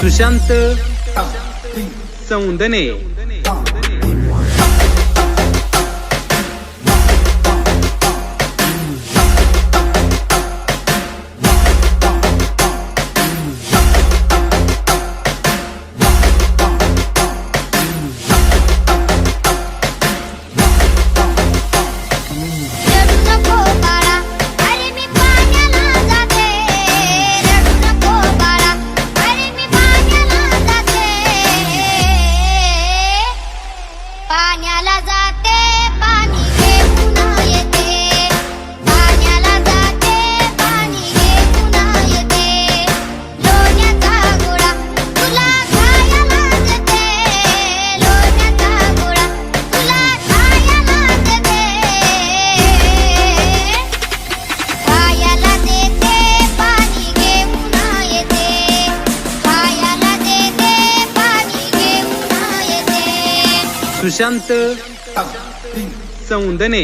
सुशांत सौंदने। पाण्याला जाते पाणी घेऊन येते, पाण्याला जाते पाणी घेऊन येते, लोण्याचा गोळा तुला खायला देते, लोण्याचा गोळा तुला खायला देते, खायला देते पाणी घेऊन येते, खायला देते पाणी घेऊन येते। सुशांत सौंदने।